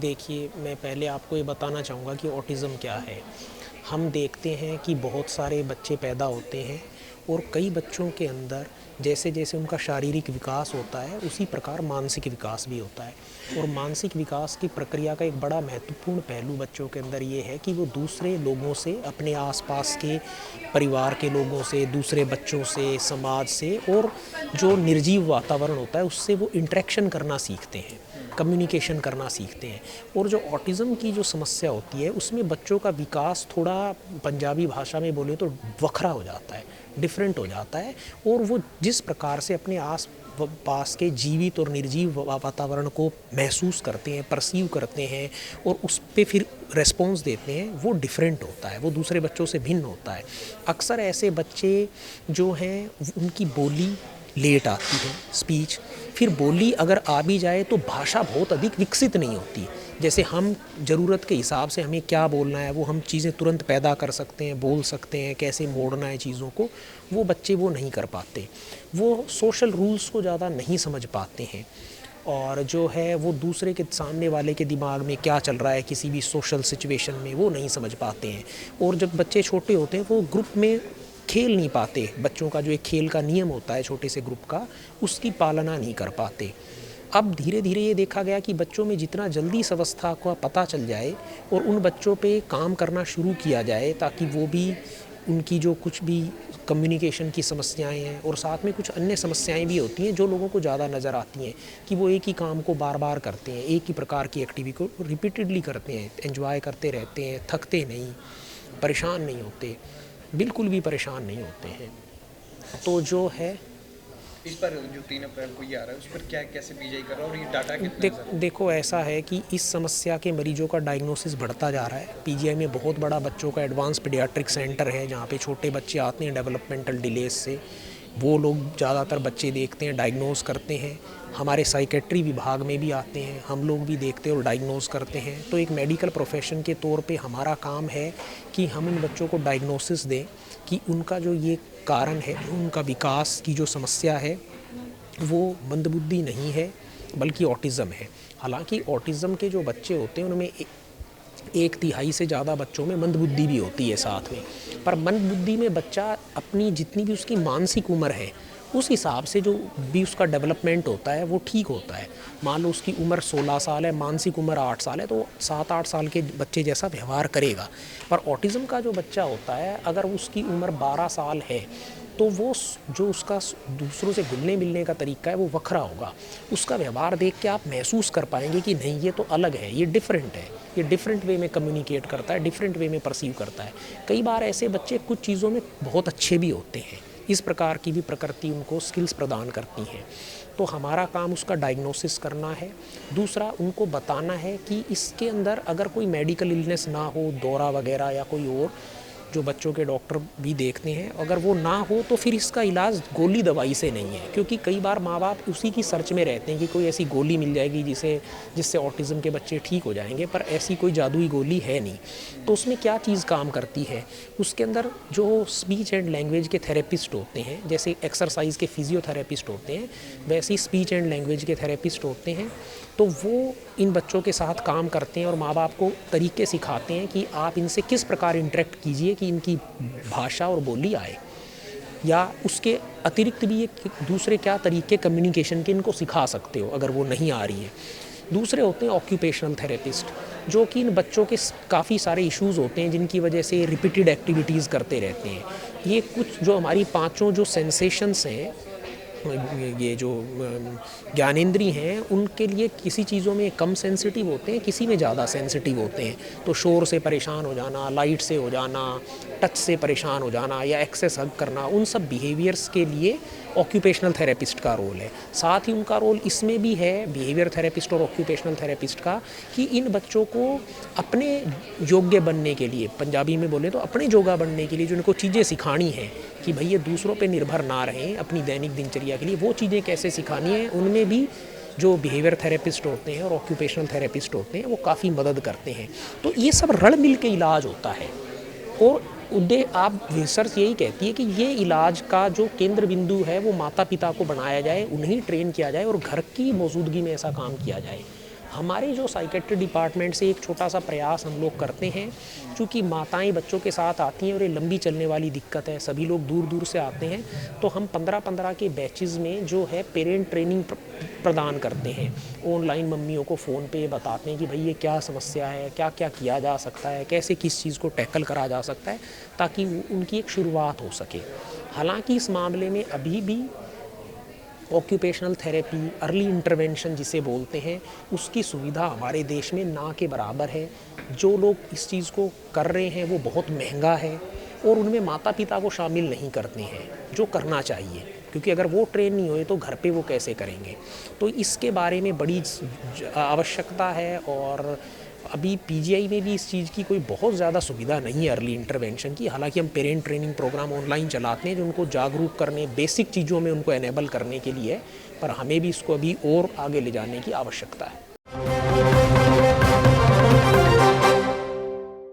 देखिए, मैं पहले आपको ये बताना चाहूँगा कि ऑटिज़म क्या है। हम देखते हैं कि बहुत सारे बच्चे पैदा होते हैं और कई बच्चों के अंदर जैसे-जैसे उनका शारीरिक विकास होता है, उसी प्रकार मानसिक विकास भी होता है। और मानसिक विकास की प्रक्रिया का एक बड़ा महत्वपूर्ण पहलू बच्चों के अंदर ये है कि वो दूसरे लोगों से, अपने आस-पास के परिवार के लोगों से, दूसरे बच्चों से, समाज से और जो निर्जीव वातावरण होता है, उससे वो इंटरेक्शन करना सीखते हैं, कम्युनिकेशन करना सीखते हैं। और जो ऑटिज़म की जो समस्या होती है, उसमें बच्चों का विकास थोड़ा, पंजाबी भाषा में बोले तो, वखरा हो जाता है, डिफरेंट हो जाता है। और वो जिस प्रकार से अपने आस पास के जीवित और निर्जीव वातावरण को महसूस करते हैं, परसीव करते हैं और उस पे फिर रिस्पॉन्स देते हैं, वो डिफरेंट होता है, वो दूसरे बच्चों से भिन्न होता है। अक्सर ऐसे बच्चे जो हैं, उनकी बोली लेट आती है, स्पीच, फिर बोली अगर आ भी जाए तो भाषा बहुत अधिक विकसित नहीं होती। जैसे हम ज़रूरत के हिसाब से हमें क्या बोलना है, वो हम चीज़ें तुरंत पैदा कर सकते हैं, बोल सकते हैं, कैसे मोड़ना है चीज़ों को, वो बच्चे वो नहीं कर पाते। वो सोशल रूल्स को ज़्यादा नहीं समझ पाते हैं और जो है वो दूसरे के, सामने वाले के दिमाग में क्या चल रहा है किसी भी सोशल सिचुएशन में, वो नहीं समझ पाते हैं। और जब बच्चे छोटे होते हैं वो ग्रुप में खेल नहीं पाते, बच्चों का जो एक खेल का नियम होता है छोटे से ग्रुप का, उसकी पालना नहीं कर पाते। अब धीरे धीरे ये देखा गया कि बच्चों में जितना जल्दी इस अवस्था का पता चल जाए और उन बच्चों पे काम करना शुरू किया जाए, ताकि वो भी, उनकी जो कुछ भी कम्युनिकेशन की समस्याएं हैं और साथ में कुछ अन्य समस्याएं भी होती हैं जो लोगों को ज़्यादा नज़र आती हैं, कि वो एक ही काम को बार बार करते हैं, एक ही प्रकार की एक्टिविटी को रिपीटेडली करते हैं, एंजॉय करते रहते हैं, थकते नहीं, परेशान नहीं होते, बिल्कुल भी परेशान नहीं होते हैं। तो जो है, इस पर जो 3 अप्रैल को ये आ रहा है, उस पर क्या कैसे बीजीआई कर रहा है और ये डाटा कितना है सर? देखो ऐसा है कि इस समस्या के मरीजों का डायग्नोसिस बढ़ता जा रहा है। पीजीआई में बहुत बड़ा बच्चों का एडवांस पीडियाट्रिक सेंटर है, जहाँ पे छोटे बच्चे आते हैं डेवलपमेंटल डिलेज से, वो लोग ज़्यादातर बच्चे देखते हैं, डायग्नोस करते हैं। हमारे साइकेट्री विभाग में भी आते हैं, हम लोग भी देखते हैं और डायग्नोस करते हैं। तो एक मेडिकल प्रोफेशन के तौर पे हमारा काम है कि हम इन बच्चों को डायग्नोसिस दें कि उनका जो ये कारण है, उनका विकास की जो समस्या है, वो मंदबुद्धि नहीं है बल्कि ऑटिज़म है। हालांकि ऑटिज़म के जो बच्चे होते हैं उनमें 1/3 से ज़्यादा बच्चों में मंदबुद्धि भी होती है साथ में। पर मंदबुद्धि में बच्चा अपनी जितनी भी उसकी मानसिक उम्र है, उस हिसाब से जो भी उसका डेवलपमेंट होता है वो ठीक होता है। मान लो उसकी उम्र 16 साल है, मानसिक उम्र 8 साल है, तो 7-8 साल के बच्चे जैसा व्यवहार करेगा। पर ऑटिज़म का जो बच्चा होता है, अगर उसकी उम्र 12 साल है, तो वो जो उसका दूसरों से घुलने मिलने का तरीका है वो वखरा होगा। उसका व्यवहार देख के आप महसूस कर पाएंगे कि नहीं, ये तो अलग है, ये डिफरेंट है, ये डिफरेंट वे में कम्युनिकेट करता है, डिफरेंट वे में परसीव करता है। कई बार ऐसे बच्चे कुछ चीज़ों में बहुत अच्छे भी होते हैं, इस प्रकार की भी प्रकृति उनको स्किल्स प्रदान करती हैं। तो हमारा काम उसका डायग्नोसिस करना है। दूसरा, उनको बताना है कि इसके अंदर अगर कोई मेडिकल इलनेस ना हो, दौरा वगैरह या कोई और, जो बच्चों के डॉक्टर भी देखते हैं, अगर वो ना हो तो फिर इसका इलाज गोली दवाई से नहीं है। क्योंकि कई बार माँ बाप उसी की सर्च में रहते हैं कि कोई ऐसी गोली मिल जाएगी जिससे ऑटिज़म के बच्चे ठीक हो जाएंगे, पर ऐसी कोई जादुई गोली है नहीं। तो उसमें क्या चीज़ काम करती है, उसके अंदर जो स्पीच एंड लैंग्वेज के थेरेपिस्ट होते हैं, जैसे एक्सरसाइज के फिजियोथेरेपिस्ट होते हैं, वैसे ही स्पीच एंड लैंग्वेज के थेरेपिस्ट होते हैं। तो वो इन बच्चों के साथ काम करते हैं और माँ बाप को तरीके सिखाते हैं कि आप इनसे किस प्रकार इंटरेक्ट कीजिए कि इनकी भाषा और बोली आए, या उसके अतिरिक्त भी ये दूसरे क्या तरीके कम्युनिकेशन के इनको सिखा सकते हो अगर वो नहीं आ रही है। दूसरे होते हैं ऑक्यूपेशनल थेरेपिस्ट, जो कि इन बच्चों के काफ़ी सारे इश्यूज़ होते हैं जिनकी वजह से रिपीटेड एक्टिविटीज़ करते रहते हैं। ये कुछ जो हमारी पांचों जो सेंसेशंस हैं, ये जो ज्ञानेंद्री हैं, उनके लिए किसी चीज़ों में कम सेंसिटिव होते हैं, किसी में ज़्यादा सेंसिटिव होते हैं। तो शोर से परेशान हो जाना, लाइट से हो जाना, टच से परेशान हो जाना या एक्सेस हग करना, उन सब बिहेवियर्स के लिए ऑक्यूपेशनल थेरेपिस्ट का रोल है। साथ ही उनका रोल इसमें भी है, बिहेवियर थेरेपिस्ट और ऑक्यूपेशनल थेरेपिस्ट का, कि इन बच्चों को अपने योग्य बनने के लिए, पंजाबी में बोले तो अपने जोगा बनने के लिए, जो इनको चीज़ें सिखानी हैं कि भाई ये दूसरों पे निर्भर ना रहें, अपनी दैनिक दिनचर्या के लिए वो चीज़ें कैसे सिखानी है, उनमें भी जो बिहेवियर थेरेपिस्ट होते हैं और ऑक्यूपेशनल थेरेपिस्ट होते हैं वो काफ़ी मदद करते हैं। तो ये सब रल मिल के इलाज होता है। और आप रिसर्च यही कहती है कि ये इलाज का जो केंद्र बिंदु है वो माता पिता को बनाया जाए, उन्हें ट्रेन किया जाए और घर की मौजूदगी में ऐसा काम किया जाए। हमारे जो साइकेट्री डिपार्टमेंट से एक छोटा सा प्रयास हम लोग करते हैं, क्योंकि माताएं बच्चों के साथ आती हैं और ये लंबी चलने वाली दिक्कत है, सभी लोग दूर दूर से आते हैं, तो हम 15-15 के बैचेज़ में जो है पेरेंट ट्रेनिंग प्रदान करते हैं। ऑनलाइन मम्मियों को फ़ोन पे बताते हैं कि भाई ये क्या समस्या है, क्या क्या किया जा सकता है, कैसे किस चीज़ को टैकल करा जा सकता है, ताकि उनकी एक शुरुआत हो सके। हालांकि इस मामले में अभी भी ऑक्यूपेशनल थेरेपी, अर्ली इंटरवेंशन जिसे बोलते हैं, उसकी सुविधा हमारे देश में ना के बराबर है। जो लोग इस चीज़ को कर रहे हैं वो बहुत महंगा है और उनमें माता पिता को शामिल नहीं करते हैं, जो करना चाहिए, क्योंकि अगर वो ट्रेन नहीं हुए तो घर पे वो कैसे करेंगे। तो इसके बारे में बड़ी आवश्यकता है और अभी पीजीआई में भी इस चीज़ की कोई बहुत ज़्यादा सुविधा नहीं है अर्ली इंटरवेंशन की। हालांकि हम पेरेंट ट्रेनिंग प्रोग्राम ऑनलाइन चलाते हैं जो उनको जागरूक करने, बेसिक चीज़ों में उनको एनेबल करने के लिए है, पर हमें भी इसको अभी और आगे ले जाने की आवश्यकता है।